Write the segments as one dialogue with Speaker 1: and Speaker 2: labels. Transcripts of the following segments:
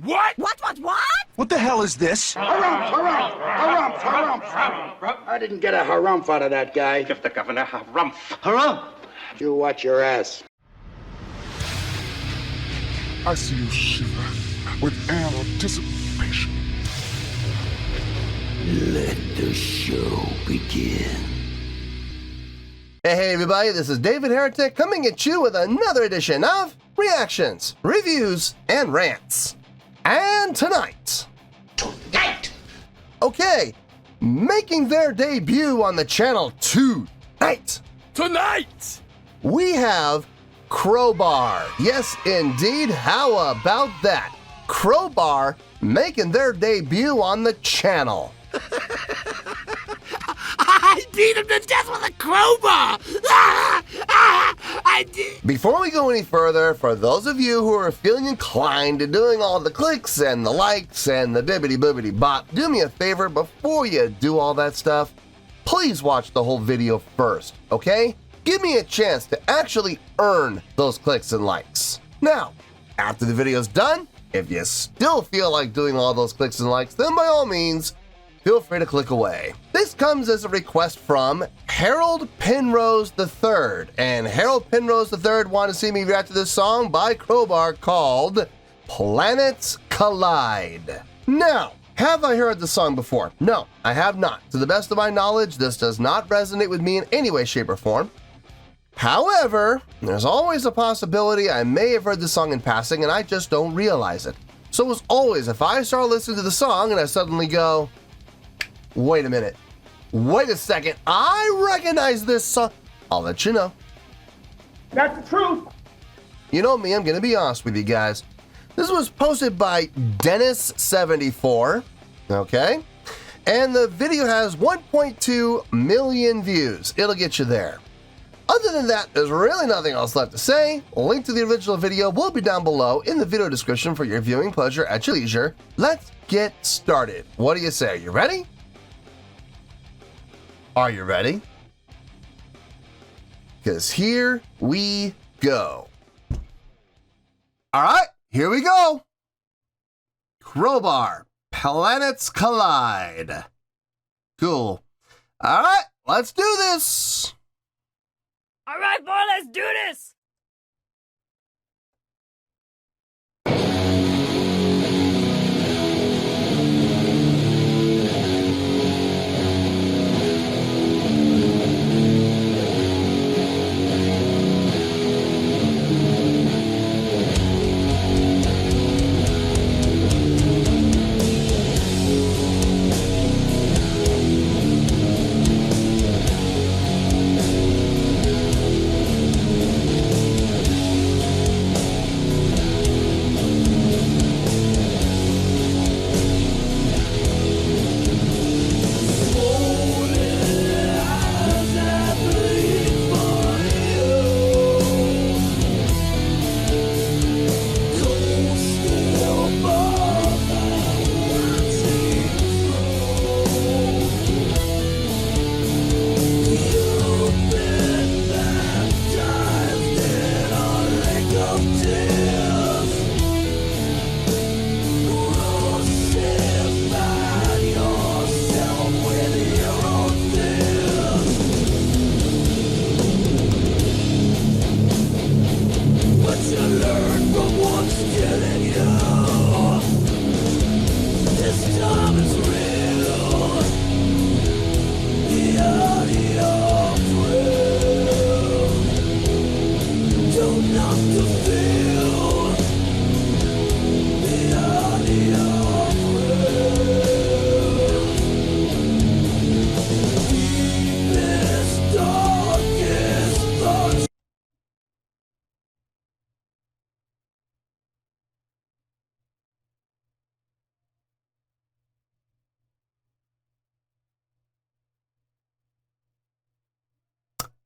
Speaker 1: What?
Speaker 2: What?
Speaker 3: What the hell is this?
Speaker 4: Harumph. I didn't get a harumph out of that guy.
Speaker 5: Give the governor harumph.
Speaker 3: Harumph!
Speaker 4: You watch your ass.
Speaker 6: I see you shiver with anticipation.
Speaker 7: Let the show begin.
Speaker 8: Hey everybody, this is David Heretic coming at you with another edition of Reactions, Reviews, and Rants. And tonight, okay, making their debut on the channel tonight, we have Crowbar. Yes, indeed, how about that? Crowbar making their debut on the channel.
Speaker 1: I beat him to death with a crowbar! I did.
Speaker 8: Before we go any further, for those of you who are feeling inclined to doing all the clicks and the likes and the bibbity-boobity bop, do me a favor before you do all that stuff, please watch the whole video first, okay? Give me a chance to actually earn those clicks and likes. Now, after the video's done, if you still feel like doing all those clicks and likes, then by all means, feel free to click away. This comes as a request from Harold Penrose III, and Harold Penrose III wanted to see me react to this song by Crowbar called Planets Collide. Now, have I heard the song before? No, I have not. To the best of my knowledge, this does not resonate with me in any way, shape, or form. However, there's always a possibility I may have heard the song in passing and I just don't realize it. So as always, if I start listening to the song and I suddenly go, wait a minute, wait a second, I recognize this song, I'll let you know.
Speaker 4: That's the truth.
Speaker 8: You know me, I'm gonna be honest with you guys. This was posted by Dennis74, okay? And the video has 1.2 million views. It'll get you there. Other than that, there's really nothing else left to say. A link to the original video will be down below in the video description for your viewing pleasure at your leisure. Let's get started. What do you say? Are you ready? Are you ready? Because here we go. All right, here we go. Crowbar, Planets Collide. Cool. All right, let's do this.
Speaker 2: All right, boy, let's do this.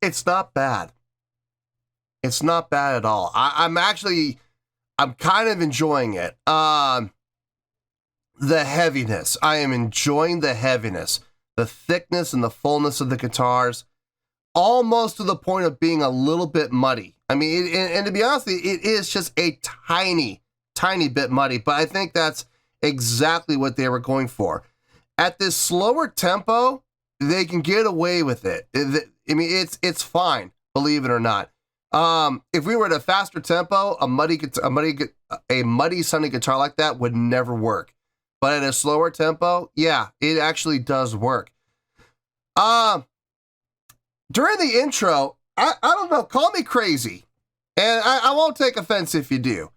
Speaker 8: It's not bad. It's not bad at all. I'm kind of enjoying it. The heaviness. I am enjoying the heaviness, the thickness and the fullness of the guitars, almost to the point of being a little bit muddy. I mean, and to be honest with you, it is just a tiny tiny bit muddy, but I think that's exactly what they were going for. At this slower tempo, they can get away with it. I mean, it's fine, believe it or not. If we were at a faster tempo, a muddy sounding guitar like that would never work. But at a slower tempo, yeah, it actually does work. During the intro, I don't know, call me crazy, and I won't take offense if you do.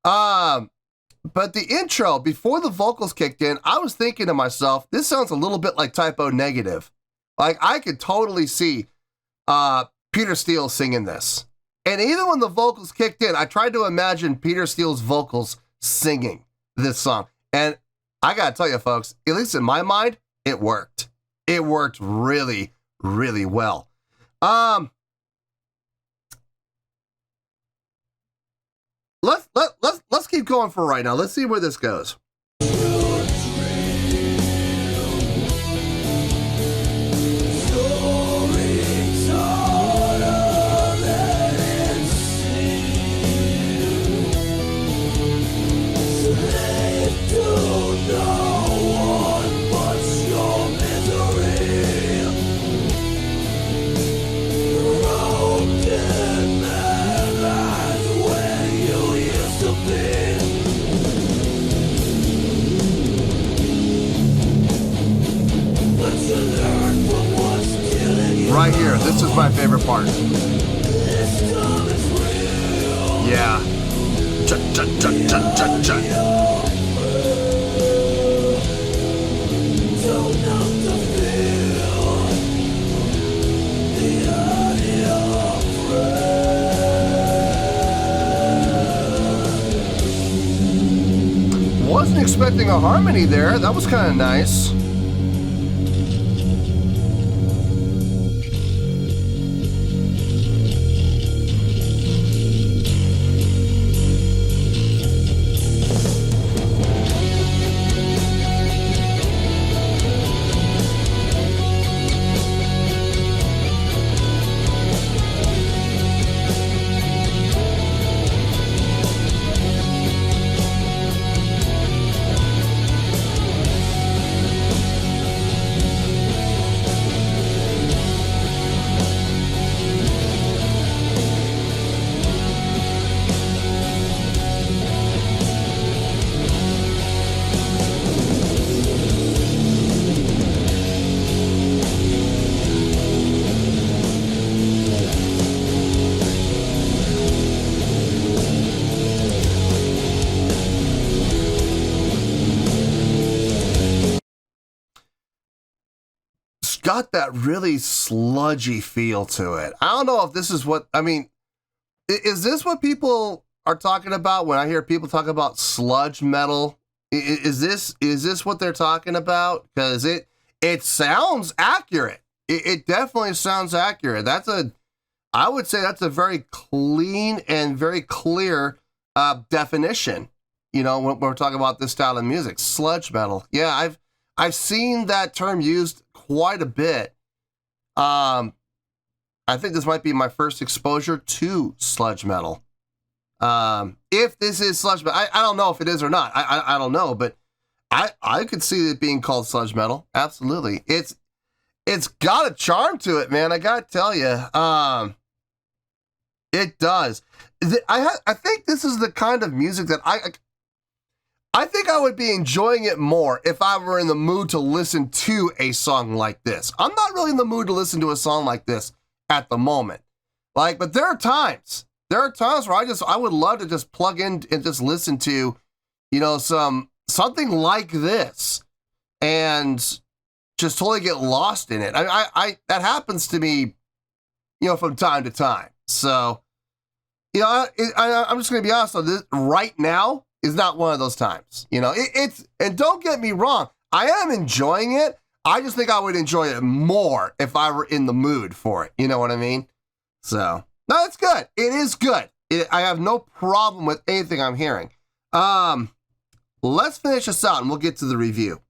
Speaker 8: But the intro, before the vocals kicked in, I was thinking to myself, this sounds a little bit like Typo Negative. Like, I could totally see Peter Steele singing this. And even when the vocals kicked in, I tried to imagine Peter Steele's vocals singing this song. And I gotta tell you, folks, at least in my mind, it worked. It worked really, really well. Let's keep going for right now. Let's see where this goes. Right here, this is my favorite part. Yeah. Chut, chut, chut, chut, chut, chut. Wasn't expecting a harmony there. That was kind of nice. Got that really sludgy feel to it. I don't know if this is what, I mean, is this what people are talking about when I hear people talk about sludge metal? Is this what they're talking about? Because it sounds accurate. It definitely sounds accurate. I would say that's a very clean and very clear definition. You know, when we're talking about this style of music, sludge metal. Yeah, I've seen that term used quite a bit. I think this might be my first exposure to sludge metal. If this is sludge metal, I don't know if it is or not. I don't know, but I could see it being called sludge metal. Absolutely. It's got a charm to it, man. I gotta tell you. It does. I think this is the kind of music that I think I would be enjoying it more if I were in the mood to listen to a song like this. I'm not really in the mood to listen to a song like this at the moment. But there are times where I would love to just plug in and just listen to, you know, something like this and just totally get lost in it. I that happens to me, you know, from time to time. So, you know, I'm just going to be honest on this right now. Is not one of those times, you know. And don't get me wrong, I am enjoying it. I just think I would enjoy it more if I were in the mood for it. You know what I mean? So no, it's good. It is good. I have no problem with anything I'm hearing. Let's finish this out and we'll get to the review.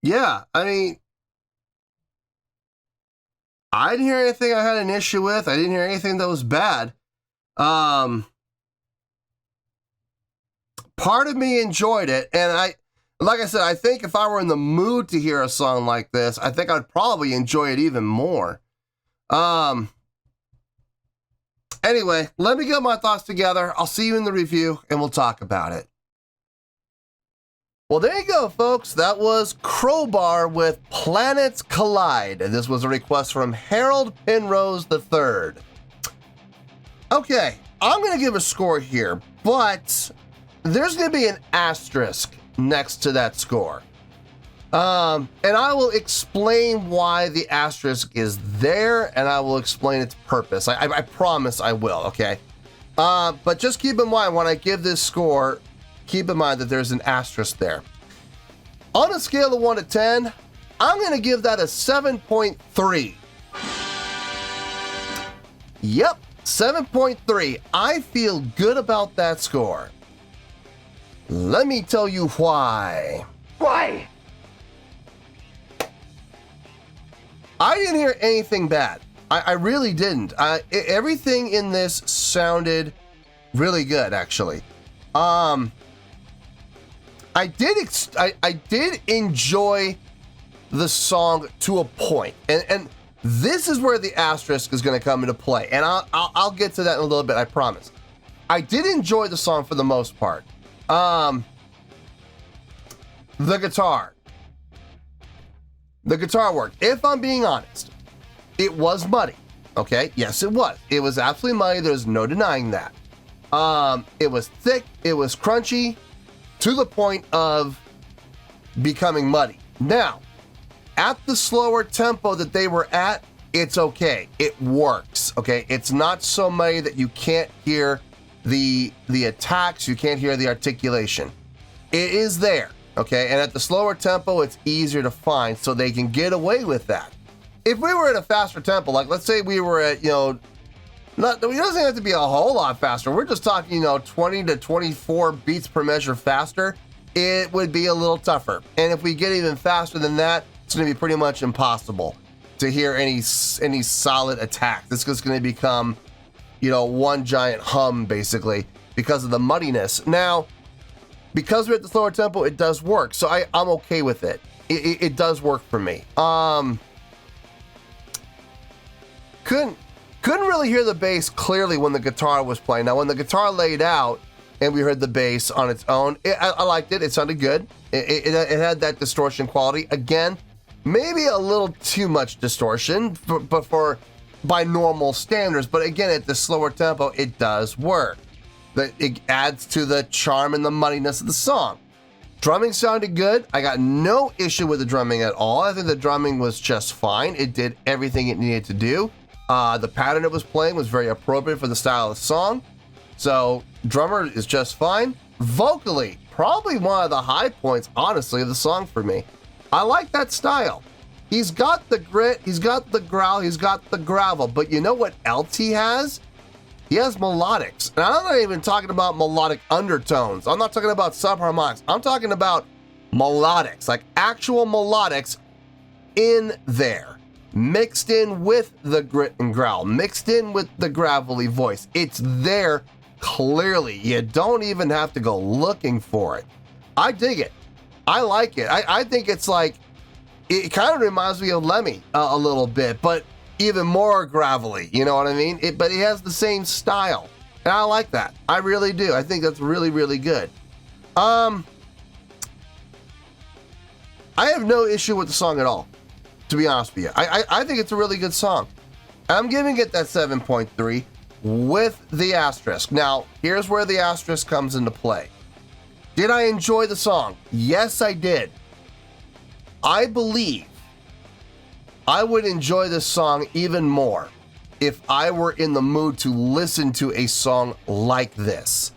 Speaker 8: yeah, I mean, I didn't hear anything I had an issue with. I didn't hear anything that was bad. Part of me enjoyed it, and like I said, I think if I were in the mood to hear a song like this, I think I'd probably enjoy it even more. Anyway, let me get my thoughts together. I'll see you in the review, and we'll talk about it. Well, there you go, folks. That was Crowbar with Planets Collide. And this was a request from Harold Penrose III. Okay, I'm going to give a score here, but there's going to be an asterisk next to that score. And I will explain why the asterisk is there, and I will explain its purpose. I promise I will, okay? But just keep in mind, when I give this score, keep in mind that there's an asterisk there. On a scale of 1 to 10, I'm going to give that a 7.3. Yep, 7.3. I feel good about that score. Let me tell you why.
Speaker 4: Why?
Speaker 8: I didn't hear anything bad. I really didn't. Everything in this sounded really good, actually. I did enjoy the song to a point, and this is where the asterisk is going to come into play, and I'll get to that in a little bit, I promise. I did enjoy the song for the most part. The guitar work. If I'm being honest, it was muddy. Okay, yes, it was. It was absolutely muddy. There's no denying that. It was thick. It was crunchy, to the point of becoming muddy. Now, at the slower tempo that they were at, it's okay. It works. Okay, it's not so muddy that you can't hear the attacks. You can't hear the articulation. It is there. Okay, and at the slower tempo, it's easier to find, so they can get away with that. If we were at a faster tempo, like let's say we were at, it doesn't have to be a whole lot faster. We're just talking, 20 to 24 beats per measure faster. It would be a little tougher. And if we get even faster than that, it's going to be pretty much impossible to hear any solid attack. This is going to become, one giant hum, basically, because of the muddiness. Now, because we're at the slower tempo, it does work. So I'm okay with it. It does work for me. Couldn't really hear the bass clearly when the guitar was playing. Now, when the guitar laid out and we heard the bass on its own, I liked it. It sounded good. It had that distortion quality. Again, maybe a little too much distortion by normal standards. But again, at the slower tempo, it does work. It adds to the charm and the muddiness of the song. Drumming sounded good. I got no issue with the drumming at all. I think the drumming was just fine. It did everything it needed to do. The pattern it was playing was very appropriate for the style of the song. So, drummer is just fine. Vocally, probably one of the high points, honestly, of the song for me. I like that style. He's got the grit, he's got the growl, he's got the gravel. But you know what else he has? He has melodics. And I'm not even talking about melodic undertones. I'm not talking about subharmonics. I'm talking about melodics, like actual melodics in there, mixed in with the grit and growl, mixed in with the gravelly voice. It's there clearly. You don't even have to go looking for it. I dig it. I like it. I think it's like, it kind of reminds me of Lemmy a little bit, but even more gravelly, you know what I mean? But it has the same style, and I like that. I really do. I think that's really, really good. I have no issue with the song at all, to be honest with you. I think it's a really good song. I'm giving it that 7.3 with the asterisk. Now, here's where the asterisk comes into play. Did I enjoy the song? Yes, I did. I believe I would enjoy this song even more if I were in the mood to listen to a song like this,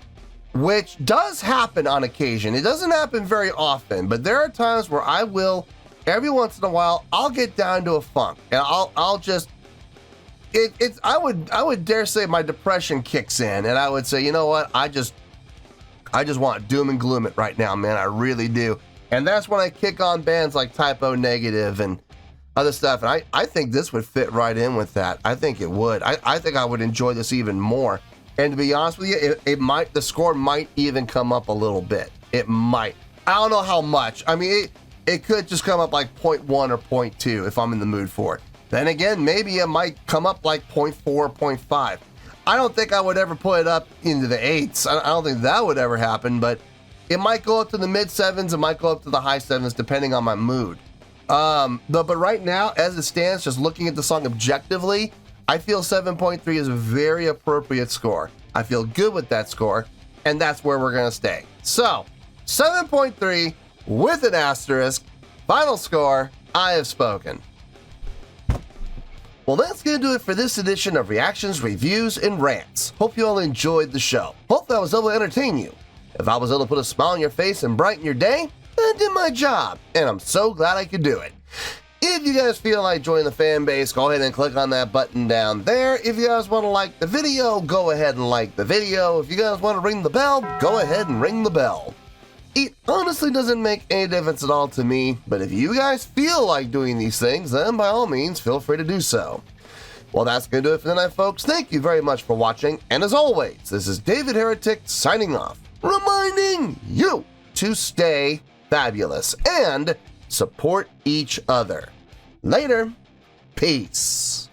Speaker 8: which does happen on occasion. It doesn't happen very often, but there are times where I will, every once in a while, I'll get down to a funk, and I'll just, I would dare say my depression kicks in, and I would say, you know what, I just want doom and gloom it right now, man. I really do. And that's when I kick on bands like Typo Negative and other stuff. And I think this would fit right in with that. I think it would. I think I would enjoy this even more. And to be honest with you, the score might even come up a little bit. It might. I don't know how much. I mean, it could just come up like 0.1 or 0.2 if I'm in the mood for it. Then again, maybe it might come up like 0.4 or 0.5. I don't think I would ever put it up into the 8s. I don't think that would ever happen, but it might go up to the mid 7s. It might go up to the high 7s depending on my mood. But right now, as it stands, just looking at the song objectively, I feel 7.3 is a very appropriate score. I feel good with that score, and that's where we're going to stay. So, 7.3 with an asterisk. Final score, I have spoken. Well, that's going to do it for this edition of Reactions, Reviews, and Rants. Hope you all enjoyed the show. Hope I was able to entertain you. If I was able to put a smile on your face and brighten your day, I did my job, and I'm so glad I could do it. If you guys feel like joining the fan base, go ahead and click on that button down there. If you guys want to like the video, go ahead and like the video. If you guys want to ring the bell, go ahead and ring the bell. It honestly doesn't make any difference at all to me, but if you guys feel like doing these things, then by all means, feel free to do so. Well, that's going to do it for tonight, folks. Thank you very much for watching, and as always, this is David Heretic signing off, reminding you to stay fabulous and support each other. Later. Peace.